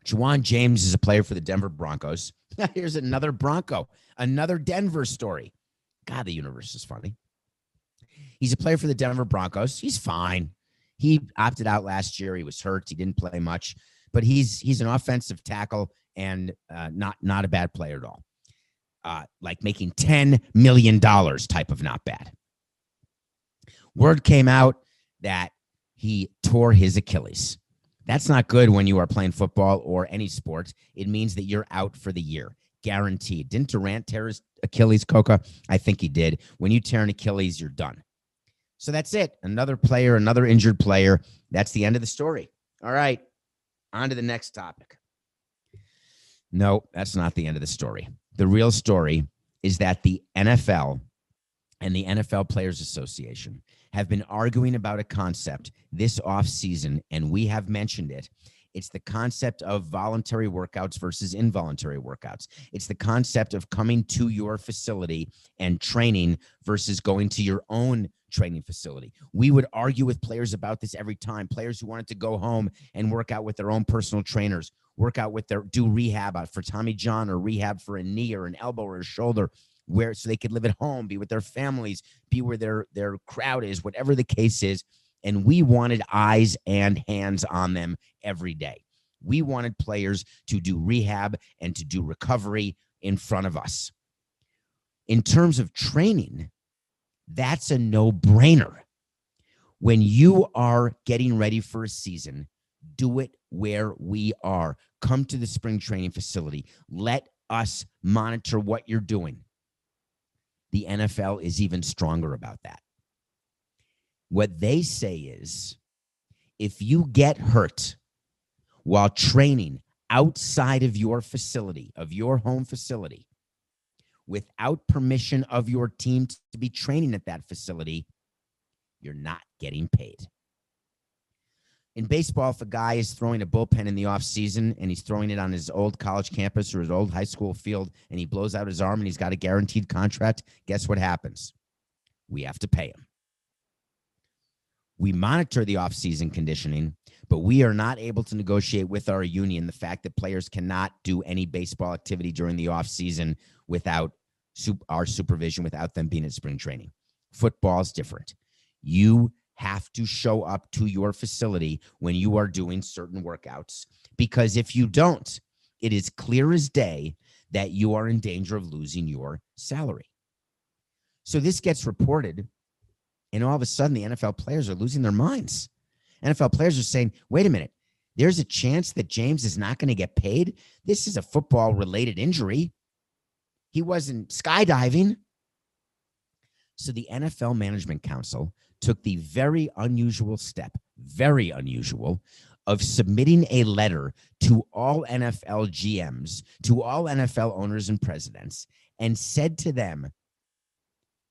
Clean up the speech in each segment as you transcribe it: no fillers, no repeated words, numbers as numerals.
Ja'Waun James is a player for the Denver Broncos. Here's another Bronco, another Denver story. God, the universe is funny. He's a player for the Denver Broncos. He's fine. He opted out last year. He was hurt. He didn't play much, but he's an offensive tackle and not a bad player at all. Like making $10 million type of not bad. Word came out that he tore his Achilles. That's not good when you are playing football or any sport. It means that you're out for the year, guaranteed. Didn't Durant tear his Achilles, Coca? I think he did. When you tear an Achilles, you're done. So that's it. Another player, another injured player. That's the end of the story. All right, on to the next topic. No, that's not the end of the story. The real story is that the NFL and the NFL Players Association have been arguing about a concept this offseason, and we have mentioned it. It's the concept of voluntary workouts versus involuntary workouts. It's the concept of coming to your facility and training versus going to your own training facility. We would argue with players about this every time. Players who wanted to go home and work out with their own personal trainers, work out with do rehab for Tommy John or rehab for a knee or an elbow or a shoulder, where so they could live at home, be with their families, be where their crowd is, whatever the case is. And we wanted eyes and hands on them every day. We wanted players to do rehab and to do recovery in front of us. In terms of training, that's a no-brainer. When you are getting ready for a season, do it where we are. Come to the spring training facility. Let us monitor what you're doing. The NFL is even stronger about that. What they say is, if you get hurt while training outside of your facility, of your home facility, without permission of your team to be training at that facility, you're not getting paid. In baseball, if a guy is throwing a bullpen in the offseason and he's throwing it on his old college campus or his old high school field and he blows out his arm and he's got a guaranteed contract, guess what happens? We have to pay him. We monitor the offseason conditioning, but we are not able to negotiate with our union the fact that players cannot do any baseball activity during the offseason without our supervision, without them being at spring training. Football is different. You have to show up to your facility when you are doing certain workouts, because if you don't, it is clear as day that you are in danger of losing your salary. So this gets reported, and all of a sudden the NFL players are losing their minds. NFL players are saying, wait a minute, there's a chance that James is not going to get paid. This is a football-related injury. He wasn't skydiving. So the NFL Management Council took the very unusual step, very unusual, of submitting a letter to all NFL GMs, to all NFL owners and presidents, and said to them,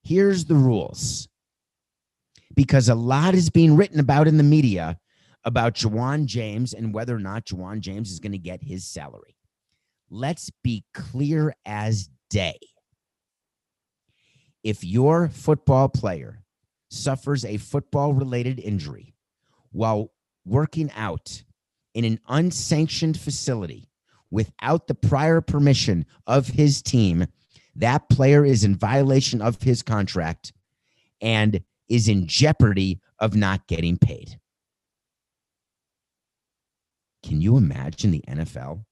here's the rules. Because a lot is being written about in the media about Ja'Waun James and whether or not Ja'Waun James is going to get his salary. Let's be clear as day. If your football player suffers a football-related injury while working out in an unsanctioned facility without the prior permission of his team, that player is in violation of his contract and is in jeopardy of not getting paid. Can you imagine the NFL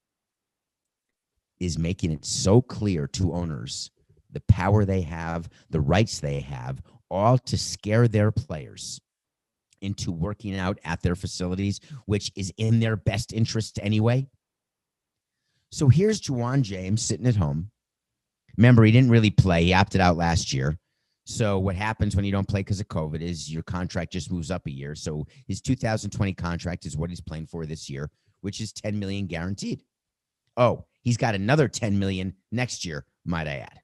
is making it so clear to owners the power they have, the rights they have, all to scare their players into working out at their facilities, which is in their best interest anyway? So here's Ja'Waun James sitting at home. Remember, he didn't really play. He opted out last year. So what happens when you don't play because of COVID is your contract just moves up a year. So his 2020 contract is what he's playing for this year, which is $10 million guaranteed. Oh, he's got another $10 million next year, might I add.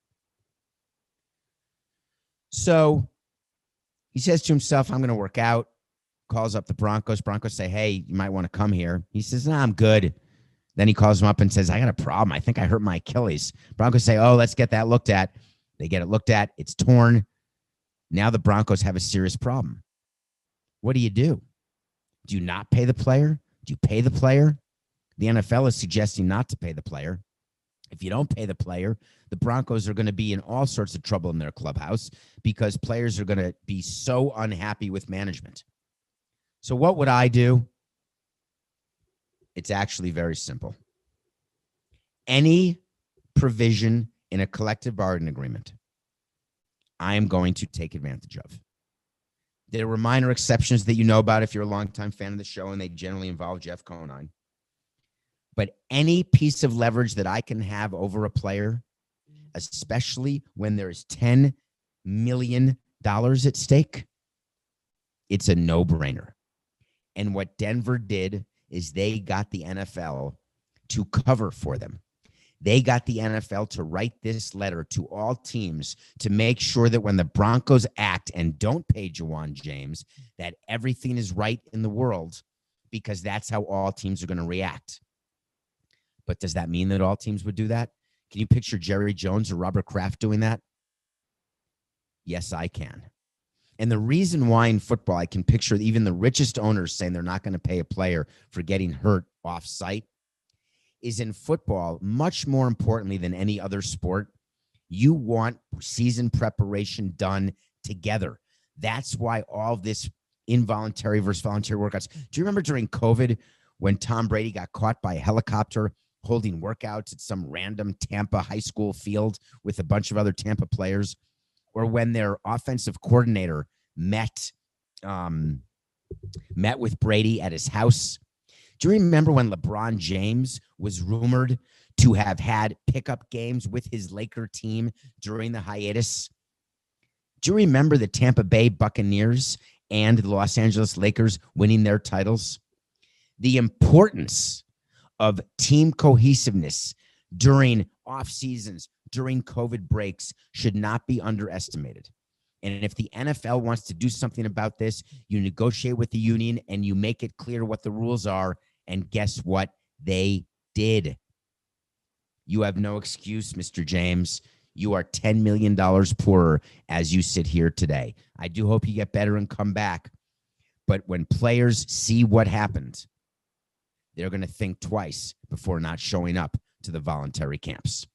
So he says to himself, I'm going to work out, calls up the Broncos. Broncos say, hey, you might want to come here. He says, no, I'm good. Then he calls him up and says, I got a problem. I think I hurt my Achilles. Broncos say, oh, let's get that looked at. They get it looked at. It's torn. Now the Broncos have a serious problem. What do? Do you not pay the player? Do you pay the player? The NFL is suggesting not to pay the player. If you don't pay the player, the Broncos are going to be in all sorts of trouble in their clubhouse because players are going to be so unhappy with management. So what would I do? It's actually very simple. Any provision in a collective bargaining agreement, I am going to take advantage of. There were minor exceptions that you know about if you're a longtime fan of the show, and they generally involve Jeff Conine. But any piece of leverage that I can have over a player, especially when there's $10 million at stake, it's a no-brainer. And what Denver did is they got the NFL to cover for them. They got the NFL to write this letter to all teams to make sure that when the Broncos act and don't pay Ja'Waun James, that everything is right in the world, because that's how all teams are going to react. But does that mean that all teams would do that? Can you picture Jerry Jones or Robert Kraft doing that? Yes, I can. And the reason why in football I can picture even the richest owners saying they're not going to pay a player for getting hurt off site is in football, much more importantly than any other sport, you want season preparation done together. That's why all this involuntary versus voluntary workouts. Do you remember during COVID when Tom Brady got caught by a helicopter holding workouts at some random Tampa high school field with a bunch of other Tampa players? Or when their offensive coordinator met with Brady at his house? Do you remember when LeBron James was rumored to have had pickup games with his Laker team during the hiatus? Do you remember the Tampa Bay Buccaneers and the Los Angeles Lakers winning their titles? The importance of team cohesiveness during off seasons, during COVID breaks, should not be underestimated. And if the NFL wants to do something about this, you negotiate with the union and you make it clear what the rules are. And guess what? They did. You have no excuse, Mr. James. You are $10 million poorer as you sit here today. I do hope you get better and come back. But when players see what happened, they're going to think twice before not showing up to the voluntary camps.